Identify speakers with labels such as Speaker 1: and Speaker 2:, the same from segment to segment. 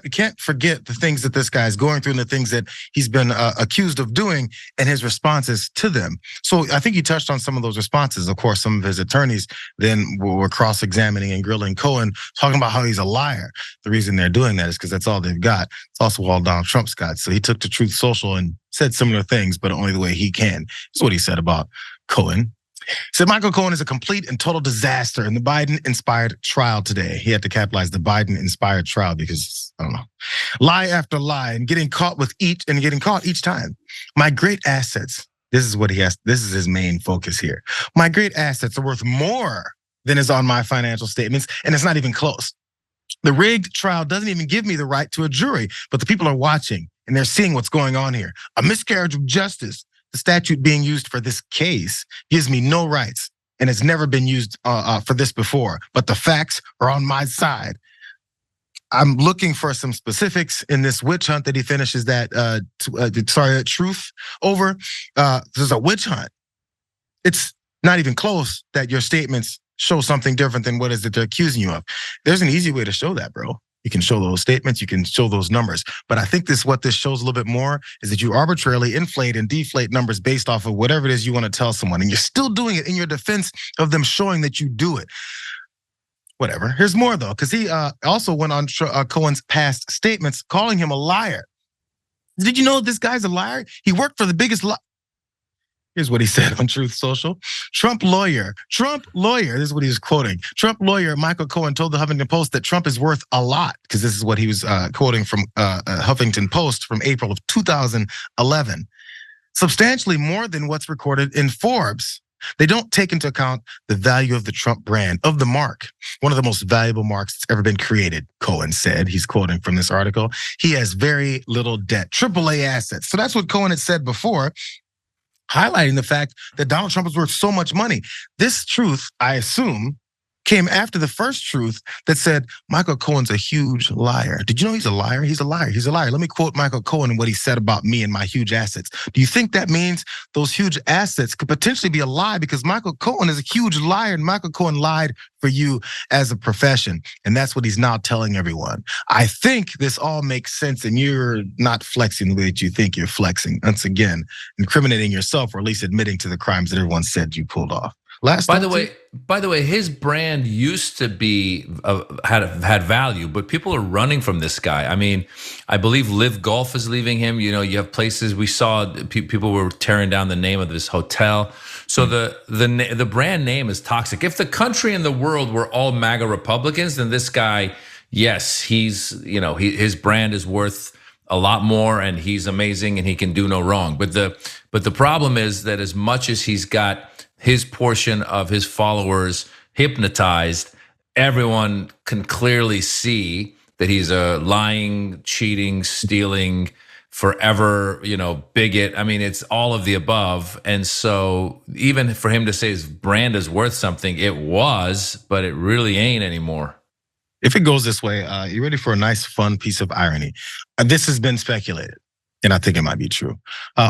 Speaker 1: you can't forget the things that this guy is going through and the things that he's been accused of doing and his responses to them. So I think you touched on some of those responses. Of course, some of his attorneys then were cross-examining and grilling Cohen, talking about how he's a liar. The reason they're doing that is because that's all they've got. It's also all Donald Trump's got. So he took to Truth Social and said similar things, but only the way he can. That's what he said about Cohen. Said Michael Cohen is a complete and total disaster in the Biden-inspired trial today. He had to capitalize the Biden-inspired trial because, I don't know, lie after lie and getting caught each time. My great assets, this is what he has, this is his main focus here. My great assets are worth more than is on my financial statements, and it's not even close. The rigged trial doesn't even give me the right to a jury, but the people are watching and they're seeing what's going on here. A miscarriage of justice. The statute being used for this case gives me no rights and it's never been used for this before, but the facts are on my side. I'm looking for some specifics in this witch hunt that he finishes that, truth over. There's a witch hunt. It's not even close that your statements show something different than what is it they're accusing you of. There's an easy way to show that, bro. You can show those statements, you can show those numbers. But I think what this shows a little bit more is that you arbitrarily inflate and deflate numbers based off of whatever it is you want to tell someone. And you're still doing it in your defense of them showing that you do it. Whatever. Here's more though, because he also went on Cohen's past statements calling him a liar. Did you know this guy's a liar? He worked for the biggest Here's what he said on Truth Social. Trump lawyer, this is what he was quoting. Trump lawyer Michael Cohen told the Huffington Post that Trump is worth a lot, because this is what he was quoting from Huffington Post from April of 2011. Substantially more than what's recorded in Forbes. They don't take into account the value of the Trump brand, of the mark. One of the most valuable marks that's ever been created, Cohen said. He's quoting from this article. He has very little debt, AAA assets. So that's what Cohen had said before, highlighting the fact that Donald Trump is worth so much money. This truth, I assume, came after the first truth that said Michael Cohen's a huge liar. Did you know he's a liar? He's a liar. He's a liar. Let me quote Michael Cohen and what he said about me and my huge assets. Do you think that means those huge assets could potentially be a lie because Michael Cohen is a huge liar and Michael Cohen lied for you as a profession? And that's what he's now telling everyone. I think this all makes sense and you're not flexing the way that you think you're flexing. Once again, incriminating yourself or at least admitting to the crimes that everyone said you pulled off.
Speaker 2: By the way, his brand used to be had value, but people are running from this guy. I mean, I believe Live Golf is leaving him. You know, you have places we saw people were tearing down the name of this hotel. So the brand name is toxic. If the country and the world were all MAGA Republicans, then this guy, yes, his brand is worth a lot more, and he's amazing, and he can do no wrong. But the problem is that as much as he's got his portion of his followers hypnotized, everyone can clearly see that he's a lying, cheating, stealing, forever, bigot. I mean, it's all of the above. And so even for him to say his brand is worth something, it was, but it really ain't anymore.
Speaker 1: If it goes this way, you ready for a nice, fun piece of irony? This has been speculated, and I think it might be true.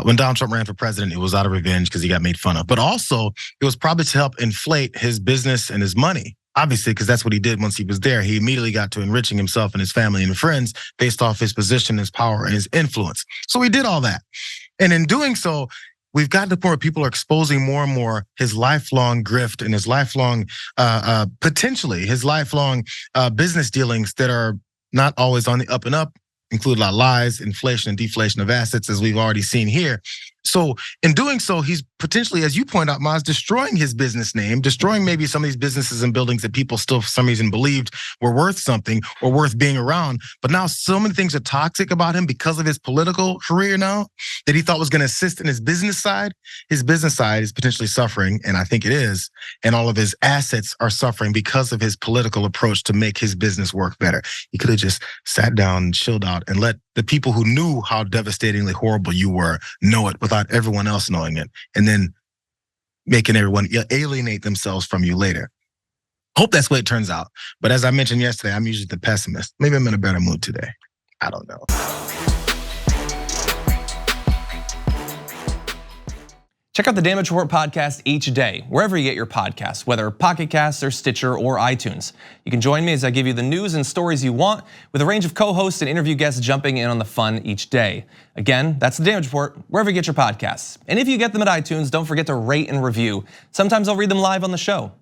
Speaker 1: When Donald Trump ran for president, it was out of revenge because he got made fun of. But also, it was probably to help inflate his business and his money. Obviously, because that's what he did once he was there. He immediately got to enriching himself and his family and friends based off his position, his power, and his influence. So he did all that. And in doing so, we've got to the point where people are exposing more and more his lifelong grift and his lifelong, potentially his lifelong business dealings that are not always on the up and up, include a lot of lies, inflation and deflation of assets, as we've already seen here. So in doing so, he's potentially, as you point out, Maz, destroying his business name, destroying maybe some of these businesses and buildings that people still for some reason believed were worth something or worth being around. But now so many things are toxic about him because of his political career now that he thought was going to assist in his business side. His business side is potentially suffering, and I think it is. And all of his assets are suffering because of his political approach to make his business work better. He could have just sat down and chilled out and let the people who knew how devastatingly horrible you were know it without everyone else knowing it, and then making everyone alienate themselves from you later. Hope that's what it turns out. But as I mentioned yesterday, I'm usually the pessimist. Maybe I'm in a better mood today. I don't know.
Speaker 3: Check out the Damage Report podcast each day, wherever you get your podcasts, whether Pocket Casts or Stitcher or iTunes. You can join me as I give you the news and stories you want, with a range of co-hosts and interview guests jumping in on the fun each day. Again, that's the Damage Report, wherever you get your podcasts. And if you get them at iTunes, don't forget to rate and review. Sometimes I'll read them live on the show.